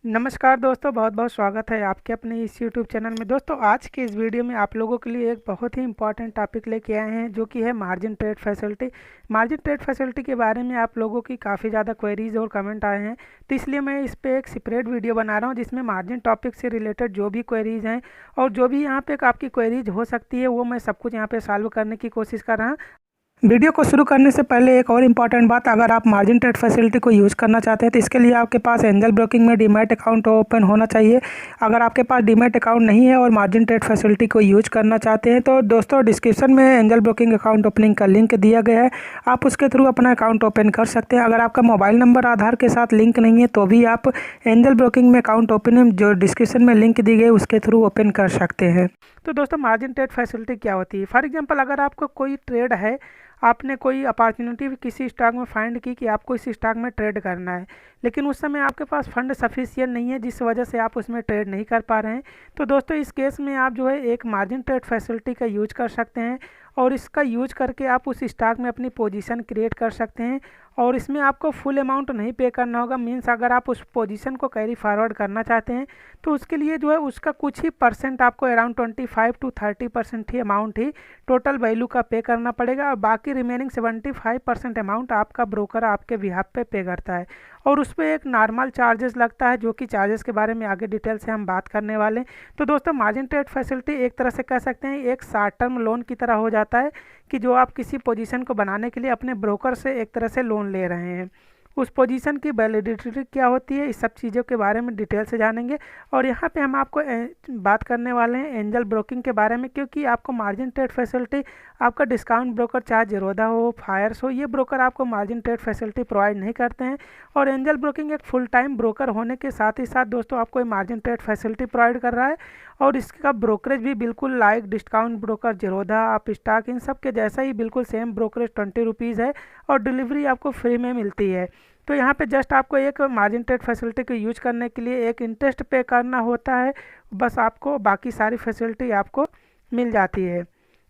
नमस्कार दोस्तों, बहुत बहुत स्वागत है आपके अपने इस यूट्यूब चैनल में। दोस्तों, आज के इस वीडियो में आप लोगों के लिए एक बहुत ही इंपॉर्टेंट टॉपिक लेके आए हैं, जो कि है margin trade facility. Margin trade facility के बारे में आप लोगों की काफ़ी ज़्यादा क्वेरीज और कमेंट आए हैं, तो इसलिए मैं इस पर एक सेपरेट वीडियो बना रहा हूँ, जिसमें मार्जिन टॉपिक से रिलेटेड जो भी क्वेरीज हैं और जो भी यहाँ पे आपकी क्वेरीज हो सकती है, वो मैं सब कुछ यहाँ पे सॉल्व करने की कोशिश कर रहा हूँ। वीडियो को शुरू करने से पहले एक और इम्पॉर्टेंट बात, अगर आप मार्जिन ट्रेड फैसिलिटी को यूज़ करना चाहते हैं तो इसके लिए आपके पास एंजल ब्रोकिंग में डीमैट अकाउंट ओपन होना चाहिए। अगर आपके पास डीमैट अकाउंट नहीं है और मार्जिन ट्रेड फैसिलिटी को यूज करना चाहते हैं तो दोस्तों, डिस्क्रिप्शन में एंजल ब्रोकिंग अकाउंट ओपनिंग का लिंक दिया गया है, आप उसके थ्रू अपना अकाउंट ओपन कर सकते हैं। अगर आपका मोबाइल नंबर आधार के साथ लिंक नहीं है तो भी आप एंजल ब्रोकिंग में अकाउंट ओपन जो डिस्क्रिप्शन में लिंक दी गई उसके थ्रू ओपन कर सकते हैं। तो दोस्तों, मार्जिन ट्रेड फैसिलिटी क्या होती है? फॉर एग्जांपल, अगर आपको कोई ट्रेड है, आपने कोई अपॉर्चुनिटी किसी स्टॉक में फाइंड की कि आपको इस स्टॉक में ट्रेड करना है, लेकिन उस समय आपके पास फंड सफिशिएंट नहीं है, जिस वजह से आप उसमें ट्रेड नहीं कर पा रहे हैं, तो दोस्तों इस केस में आप जो है एक मार्जिन ट्रेड फैसिलिटी का यूज कर सकते हैं और इसका यूज करके आप उस स्टॉक में अपनी पोजीशन क्रिएट कर सकते हैं। और इसमें आपको फुल अमाउंट नहीं पे करना होगा। मीन्स अगर आप उस पोजीशन को कैरी फॉरवर्ड करना चाहते हैं तो उसके लिए जो है उसका कुछ ही परसेंट, आपको around 25 to 30% he amount he total value का पे करना पड़ेगा, और बाकी रिमेनिंग 75% अमाउंट आपका ब्रोकर आपके बिहाफ पे करता है। और उस पर एक नॉर्मल चार्जेस लगता है, जो कि चार्जेस के बारे में आगे डिटेल से हम बात करने वाले हैं। तो दोस्तों, मार्जिन ट्रेड फैसिलिटी एक तरह से कह सकते हैं एक शॉर्ट टर्म लोन की तरह हो जाता है, कि जो आप किसी पोजीशन को बनाने के लिए अपने ब्रोकर से एक तरह से लोन ले रहे हैं। उस पोजीशन की वैलिडिटी क्या होती है, इस सब चीज़ों के बारे में डिटेल से जानेंगे। और यहाँ पे हम आपको बात करने वाले हैं एंजल ब्रोकिंग के बारे में, क्योंकि आपको मार्जिन ट्रेड फैसिलिटी आपका डिस्काउंट ब्रोकर, चाहे जीरोधा हो, फायर्स हो, ये ब्रोकर आपको मार्जिन ट्रेड फैसिलिटी प्रोवाइड नहीं करते हैं। और एंजल ब्रोकिंग एक फुल टाइम ब्रोकर होने के साथ ही साथ दोस्तों आपको ये मार्जिन ट्रेड फैसिलिटी प्रोवाइड कर रहा है, और इसका ब्रोकरेज भी बिल्कुल लाइक डिस्काउंट ब्रोकर, जीरोधा, आप स्टॉक, इन सब के जैसा ही बिल्कुल सेम ब्रोकरेज 20 रुपीज़ है, और डिलीवरी आपको फ्री में मिलती है। तो यहाँ पे जस्ट आपको एक मार्जिन ट्रेड फैसिलिटी को यूज करने के लिए एक इंटरेस्ट पे करना होता है, बस आपको बाकी सारी फैसिलिटी आपको मिल जाती है।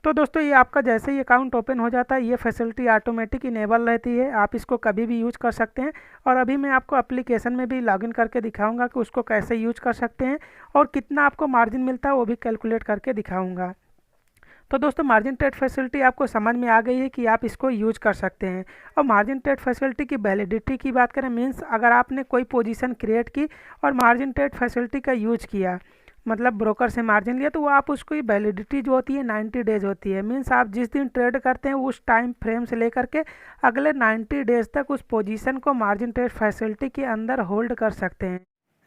तो दोस्तों, ये आपका जैसे ही अकाउंट ओपन हो जाता है, ये फैसिलिटी ऑटोमेटिक इनेबल रहती है, आप इसको कभी भी यूज कर सकते हैं। और अभी मैं आपको एप्लीकेशन में भी लॉगिन करके दिखाऊंगा कि उसको कैसे यूज कर सकते हैं और कितना आपको मार्जिन मिलता है, वो भी कैलकुलेट करके दिखाऊंगा। तो दोस्तों, मार्जिन ट्रेड फैसिलिटी आपको समझ में आ गई है कि आप इसको यूज कर सकते हैं। और मार्जिन ट्रेड फैसिलिटी की वैलिडिटी की बात करें, मीन्स अगर आपने कोई पोजीशन क्रिएट की और मार्जिन ट्रेड फैसिलिटी का यूज किया, मतलब ब्रोकर से मार्जिन लिया, तो वो आप उसकी वैलिडिटी जो होती है 90 डेज होती है। मीन्स आप जिस दिन ट्रेड करते हैं उस टाइम फ्रेम से लेकर के अगले 90 डेज तक उस पोजीशन को मार्जिन ट्रेड फैसिलिटी के अंदर होल्ड कर सकते हैं।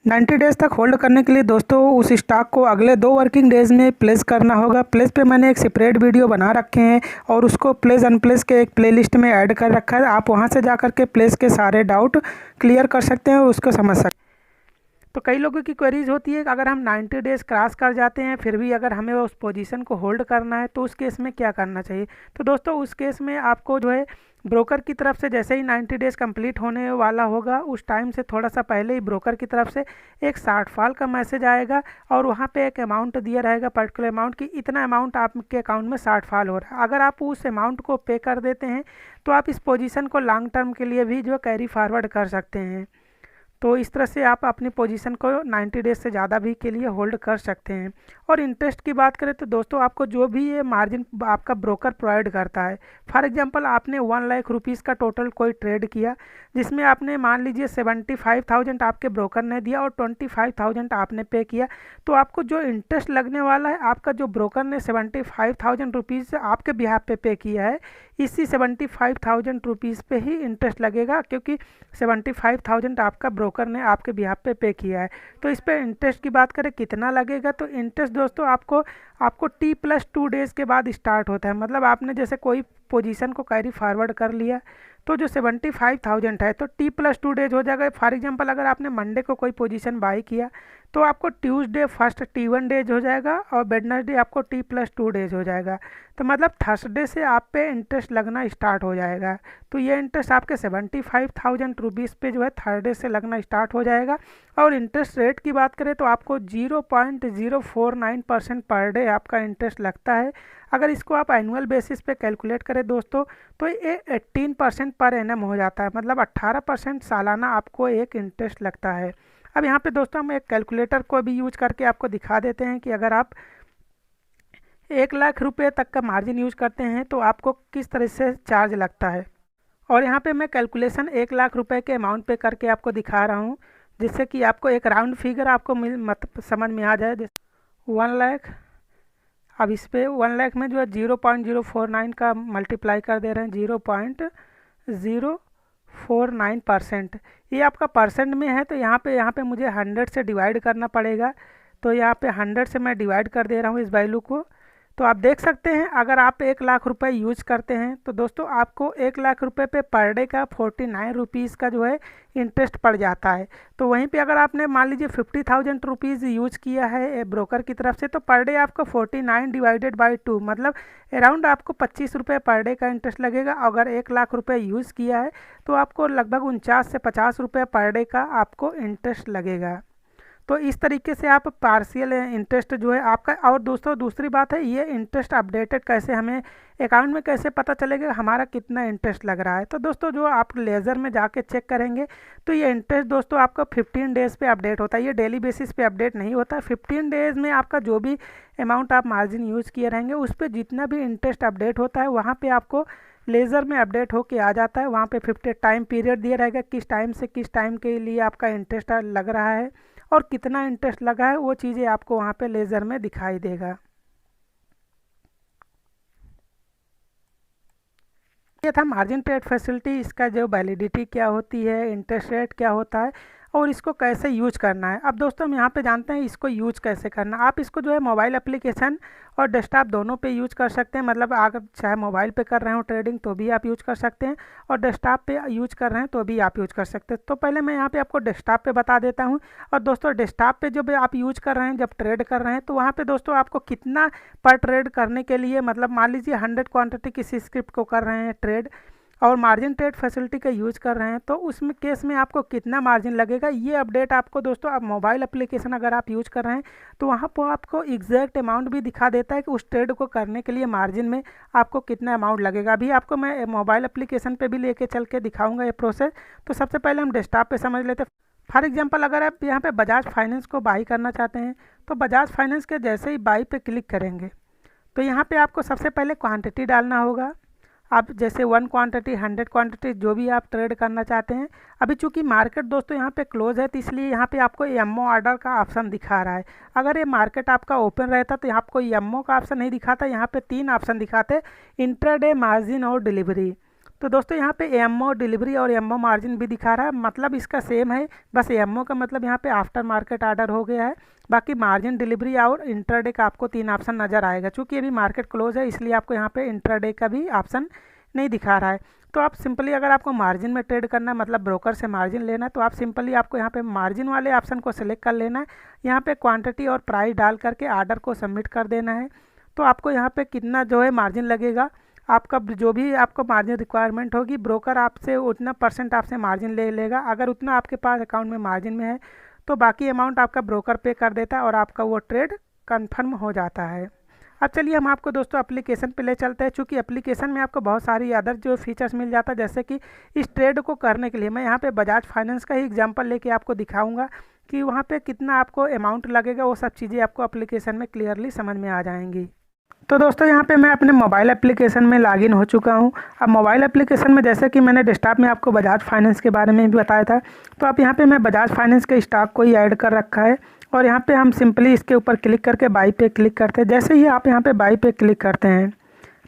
90 डेज तक होल्ड करने के लिए दोस्तों उस स्टॉक को अगले 2 वर्किंग डेज में प्लेस करना होगा। प्लेस पे मैंने एक सेपरेट वीडियो बना रखे हैं और उसको प्लेस अनप्लेस के एक प्लेलिस्ट में ऐड कर रखा है, आप वहां से जा कर के प्लेस के सारे डाउट क्लियर कर सकते हैं और उसको समझ सकते हैं। तो कई लोगों की क्वेरीज होती है कि अगर हम 90 डेज क्रॉस कर जाते हैं फिर भी अगर हमें उस पोजीशन को होल्ड करना है तो उस केस में क्या करना चाहिए। तो दोस्तों, उस केस में आपको जो है ब्रोकर की तरफ से जैसे ही 90 डेज कंप्लीट होने वाला होगा, उस टाइम से थोड़ा सा पहले ही ब्रोकर की तरफ से एक शॉर्टफॉल का मैसेज आएगा, और वहाँ पे एक अमाउंट दिया रहेगा, पर्टिकुलर अमाउंट की, इतना अमाउंट आपके अकाउंट में शॉर्टफॉल हो रहा है। अगर आप उस अमाउंट को पे कर देते हैं तो आप इस पोजीशन को लॉन्ग टर्म के लिए भी जो कैरी फॉरवर्ड कर सकते हैं। तो इस तरह से आप अपनी पोजीशन को 90 डेज से ज़्यादा भी के लिए होल्ड कर सकते हैं। और इंटरेस्ट की बात करें तो दोस्तों, आपको जो भी ये मार्जिन आपका ब्रोकर प्रोवाइड करता है, फॉर एग्जांपल आपने 1 लाख रुपीज़ का टोटल कोई ट्रेड किया, जिसमें आपने मान लीजिए 75,000 आपके ब्रोकर ने दिया और 25,000 आपने पे किया, तो आपको जो इंटरेस्ट लगने वाला है, आपका जो ब्रोकर ने 75,000 रुपीज़ आपके बिहाफ पे किया है, इसी 75,000 रुपीज़ पे ही इंटरेस्ट लगेगा, क्योंकि 75,000 आपका ब्रोकर ने आपके बिहाफ पे किया है। तो इस पे इंटरेस्ट की बात करें कितना लगेगा, तो इंटरेस्ट दोस्तों आपको आपको T+2 डेज़ के बाद स्टार्ट होता है। मतलब आपने जैसे कोई पोजीशन को कैरी फॉरवर्ड कर लिया, तो जो 75,000 है तो T+2 डेज हो जाएगा। फॉर एग्जांपल, अगर आपने मंडे को कोई पोजीशन बाई किया तो आपको ट्यूसडे फर्स्ट T1 डेज हो जाएगा और वेडनेसडे आपको T+2 डेज हो जाएगा। तो मतलब थर्सडे से आप पे इंटरेस्ट लगना स्टार्ट हो जाएगा। तो ये इंटरेस्ट आपके 75,000 रुपीज़ पे जो है थर्सडे से लगना स्टार्ट हो जाएगा। और इंटरेस्ट रेट की बात करें तो आपको 0.049% पर डे आपका इंटरेस्ट लगता है। अगर इसको आप एनुअल बेसिस पे कैलकुलेट करें दोस्तों, तो ये 18% पर एनम हो जाता है, मतलब 18% सालाना आपको एक इंटरेस्ट लगता है। अब यहाँ पे दोस्तों हम एक कैलकुलेटर को भी यूज करके आपको दिखा देते हैं कि अगर आप 1 लाख रुपये तक का मार्जिन यूज करते हैं तो आपको किस तरह से चार्ज लगता है। और यहाँ पे मैं कैलकुलेशन 1 लाख रुपये के अमाउंट पे करके आपको दिखा रहा हूँ, जिससे कि आपको एक राउंड फिगर आपको समझ में आ जाए। जैसे 1 लाख, अब इस पे 1 लाख में जो है 0.049 का मल्टीप्लाई कर दे रहे हैं, 0.049%। ये आपका परसेंट में है, तो यहाँ पे मुझे 100 से डिवाइड करना पड़ेगा। तो यहाँ पे 100 से मैं डिवाइड कर दे रहा हूँ इस वैल्यू को। तो आप देख सकते हैं अगर आप 1 लाख रुपए यूज करते हैं तो दोस्तों आपको 1 लाख रुपए पे पर डे का 49 रुपीज़ का जो है इंटरेस्ट पड़ जाता है। तो वहीं पे अगर आपने मान लीजिए 50,000 रुपीज़ यूज किया है ब्रोकर की तरफ से, तो पर डे आपको 49 डिवाइडेड बाई 2 मतलब अराउंड आपको 25 रुपये पर डे का इंटरेस्ट लगेगा। अगर 1 लाख रुपए यूज़ किया है तो आपको लगभग 49 से 50 रुपये पर डे का आपको इंटरेस्ट लगेगा। तो इस तरीके से आप पार्शियल इंटरेस्ट जो है आपका। और दोस्तों दूसरी बात है, ये इंटरेस्ट अपडेटेड कैसे, हमें अकाउंट में कैसे पता चलेगा हमारा कितना इंटरेस्ट लग रहा है। तो दोस्तों जो आप लेज़र में जाके चेक करेंगे तो ये इंटरेस्ट दोस्तों आपका 15 डेज़ पे अपडेट होता है, ये डेली बेसिस पे अपडेट नहीं होता। 15 डेज़ में आपका जो भी अमाउंट आप मार्जिन यूज़ किए रहेंगे उस पर जितना भी इंटरेस्ट अपडेट होता है वहाँ पर आपको लेज़र में अपडेट होके आ जाता है। वहाँ पे 50 टाइम पीरियड दिया रहेगा, किस टाइम से किस टाइम के लिए आपका इंटरेस्ट लग रहा है और कितना इंटरेस्ट लगा है, वो चीज़ें आपको वहाँ पे लेज़र में दिखाई देगा। ये था मार्जिन ट्रेड फैसिलिटी, इसका जो वैलिडिटी क्या होती है, इंटरेस्ट रेट क्या होता है और इसको कैसे यूज करना है। अब दोस्तों हम यहाँ पे जानते हैं इसको यूज कैसे करना। आप इसको जो है मोबाइल एप्लीकेशन और डेस्कटॉप दोनों पे यूज कर सकते हैं। मतलब अगर चाहे मोबाइल पे कर रहे हो ट्रेडिंग तो भी आप यूज कर सकते हैं और डेस्कटॉप पे यूज कर रहे हैं तो भी आप यूज कर सकते हैं। तो पहले मैं यहाँ पे आपको डेस्कटॉप पे बता देता हूँ। और दोस्तों डेस्कटॉप पे जब आप यूज कर रहे हैं, जब ट्रेड कर रहे हैं, तो वहाँ पे दोस्तों आपको कितना पर ट्रेड करने के लिए, मतलब मान लीजिए 100 क्वान्टिटी किसी स्क्रिप्ट को कर रहे हैं ट्रेड और मार्जिन ट्रेड फैसिलिटी का यूज़ कर रहे हैं, तो उसमें केस में आपको कितना मार्जिन लगेगा, ये अपडेट आपको दोस्तों आप मोबाइल एप्लीकेशन अगर आप यूज़ कर रहे हैं तो वहाँ पर आपको एग्जैक्ट अमाउंट भी दिखा देता है कि उस ट्रेड को करने के लिए मार्जिन में आपको कितना अमाउंट लगेगा। अभी आपको मैं मोबाइल एप्लीकेशन पे भी लेके चल के दिखाऊंगा ये प्रोसेस। तो सबसे पहले हम डेस्कटॉप पे समझ लेते हैं। फॉर एग्जांपल अगर आप यहाँ पे बजाज फाइनेंस को बाई करना चाहते हैं तो बजाज फाइनेंस के जैसे ही बाई पे क्लिक करेंगे तो यहाँ पे आपको सबसे पहले क्वांटिटी डालना होगा। आप जैसे 1 क्वांटिटी, 100 क्वांटिटी जो भी आप ट्रेड करना चाहते हैं। अभी चूंकि मार्केट दोस्तों यहाँ पे क्लोज है तो इसलिए यहाँ पे आपको एमओ ऑर्डर का ऑप्शन दिखा रहा है। अगर ये मार्केट आपका ओपन रहता तो आपको एमओ का ऑप्शन नहीं दिखाता, यहाँ पे 3 ऑप्शन दिखाते, इंट्राडे, मार्जिन और डिलीवरी। तो दोस्तों यहाँ पे एमओ डिलीवरी और एमओ मार्जिन भी दिखा रहा है, मतलब इसका सेम है, बस एमओ का मतलब यहाँ पे आफ्टर मार्केट ऑर्डर हो गया है। बाकी मार्जिन, डिलीवरी और इंट्राडे का आपको 3 ऑप्शन नज़र आएगा। चूँकि अभी मार्केट क्लोज है इसलिए आपको यहाँ पे इंट्राडे का भी ऑप्शन नहीं दिखा रहा है। तो आप सिंपली अगर आपको मार्जिन में ट्रेड करना है, मतलब ब्रोकर से मार्जिन लेना है, तो आप सिंपली आपको यहाँ पे मार्जिन वाले ऑप्शन को सिलेक्ट कर लेना है। यहाँ पे क्वांटिटी और प्राइस डाल करके ऑर्डर को सबमिट कर देना है। तो आपको यहाँ पे कितना जो है मार्जिन लगेगा, आपका जो भी आपको मार्जिन रिक्वायरमेंट होगी, ब्रोकर आपसे उतना परसेंट आपसे मार्जिन ले लेगा। अगर उतना आपके पास अकाउंट में मार्जिन में है तो बाकी अमाउंट आपका ब्रोकर पे कर देता है और आपका वो ट्रेड कन्फर्म हो जाता है। अब चलिए हम आपको दोस्तों एप्लीकेशन पे ले चलते हैं। चूँकि एप्लीकेशन में आपको बहुत सारी अदर जो फीचर्स मिल जाता है, जैसे कि इस ट्रेड को करने के लिए मैं यहाँ पे बजाज फाइनेंस का ही एग्जांपल लेके आपको दिखाऊंगा कि वहाँ पे कितना आपको अमाउंट लगेगा। वो सब चीज़ें आपको एप्लीकेशन में क्लियरली समझ में आ जाएंगी। तो दोस्तों यहाँ पे मैं अपने मोबाइल एप्लीकेशन में लॉगिन हो चुका हूँ। अब मोबाइल एप्लीकेशन में जैसे कि मैंने डेस्कटॉप में आपको बजाज फाइनेंस के बारे में भी बताया था, तो आप यहाँ पे मैं बजाज फाइनेंस के स्टॉक को ही ऐड कर रखा है और यहाँ पे हम सिंपली इसके ऊपर क्लिक करके बाई पे क्लिक करते हैं। जैसे ही आप यहाँ पे बाई पे क्लिक करते हैं,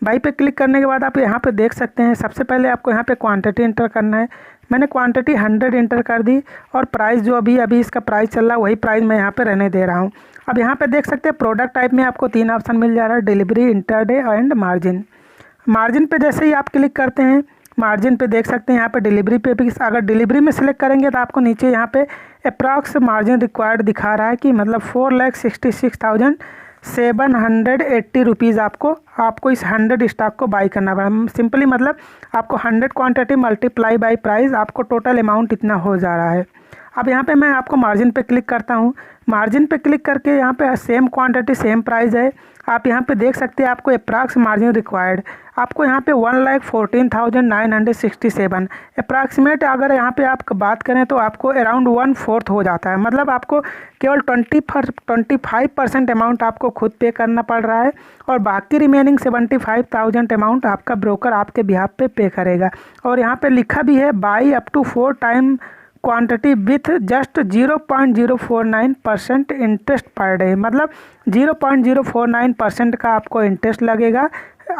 बाई पे क्लिक करने के बाद आप यहाँ पे देख सकते हैं सबसे पहले आपको यहाँ पे क्वांटिटी इंटर करना है। मैंने क्वांटिटी 100 इंटर कर दी और प्राइस जो अभी इसका प्राइस चल रहा है वही प्राइस मैं यहाँ पे रहने दे रहा हूँ। अब यहाँ पे देख सकते हैं प्रोडक्ट टाइप में आपको 3 ऑप्शन मिल जा रहा है, delivery, intraday and margin. Margin पे जैसे ही आप क्लिक करते हैं, मार्जिन पे देख सकते हैं यहाँ पे डिलीवरी पे भी, अगर डिलीवरी में सिलेक्ट करेंगे तो आपको नीचे यहाँ पे अप्रॉक्स मार्जिन रिक्वायर्ड दिखा रहा है कि मतलब 4,66,780 रुपीज़ आपको इस 100 स्टॉक को बाई करना पड़ा। सिंपली मतलब आपको 100 क्वांटिटी मल्टीप्लाई बाई प्राइस, आपको टोटल अमाउंट इतना हो जा रहा है। अब यहाँ पे मैं आपको मार्जिन पे क्लिक करता हूँ। मार्जिन पे क्लिक करके यहाँ पे सेम क्वांटिटी सेम प्राइस है। आप यहाँ पे देख सकते हैं आपको अप्रॉक्स मार्जिन रिक्वायर्ड, आपको यहाँ पे 1,14,967 अप्रॉक्सीमेट। अगर यहाँ पे आप बात करें तो आपको अराउंड 1/4 हो जाता है, मतलब आपको केवल 25% अमाउंट आपको खुद पे करना पड़ रहा है और बाकी रिमेनिंग 75,000 अमाउंट आपका ब्रोकर आपके बिहाफ पे पे करेगा। और यहाँ पे लिखा भी है buy up to 4 time quantity with just 0.049% interest per day, मतलब 0.049% का आपको इंटरेस्ट लगेगा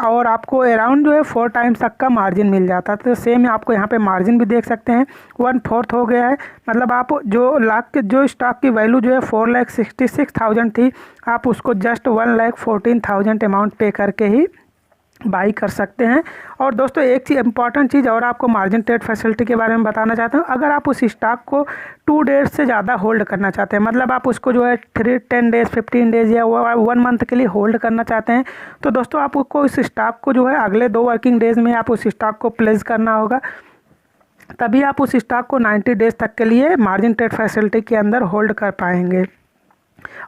और आपको अराउंड जो है 4 टाइम्स तक का मार्जिन मिल जाता है। तो सेम आपको यहाँ पे मार्जिन भी देख सकते हैं 1/4 हो गया है, मतलब आप जो स्टॉक की वैल्यू जो है 4,66,000 थी, आप उसको जस्ट 1,14,000 अमाउंट पे करके ही बाई कर सकते हैं। और दोस्तों एक चीज़ इंपॉर्टेंट चीज़ और आपको मार्जिन ट्रेड फैसिलिटी के बारे में बताना चाहता हूँ। अगर आप उस स्टॉक को 2 डेज से ज़्यादा होल्ड करना चाहते हैं, मतलब आप उसको जो है 10 डेज 15 डेज या 1 मंथ के लिए होल्ड करना चाहते हैं, तो दोस्तों आपको इस स्टॉक को जो है अगले 2 वर्किंग डेज में आप उस स्टॉक को प्लेस करना होगा, तभी आप उस स्टॉक को 90 डेज तक के लिए मार्जिन ट्रेड फैसिलिटी के अंदर होल्ड कर पाएंगे।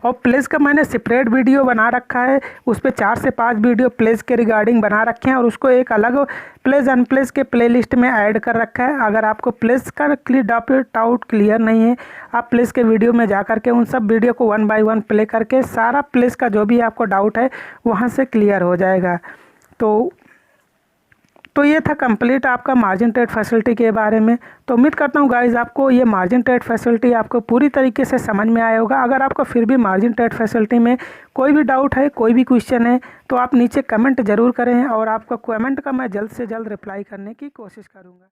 और प्लेस का मैंने सेपरेट वीडियो बना रखा है, उस पर 4 से 5 वीडियो प्लेस के रिगार्डिंग बना रखे हैं और उसको एक अलग प्लेस अनप्लेस के प्लेलिस्ट में ऐड कर रखा है। अगर आपको प्लेस का डाउट क्लियर नहीं है, आप प्लेस के वीडियो में जा करके उन सब वीडियो को 1 बाय 1 प्ले करके सारा प्लेस का जो भी आपको डाउट है वहाँ से क्लियर हो जाएगा। तो ये था कंप्लीट आपका मार्जिन ट्रेड फैसिलिटी के बारे में। तो उम्मीद करता हूँ गाइस आपको ये मार्जिन ट्रेड फैसिलिटी आपको पूरी तरीके से समझ में आया होगा। अगर आपको फिर भी मार्जिन ट्रेड फैसिलिटी में कोई भी डाउट है, कोई भी क्वेश्चन है, तो आप नीचे कमेंट ज़रूर करें और आपको कमेंट का मैं जल्द से जल्द रिप्लाई करने की कोशिश करूँगा।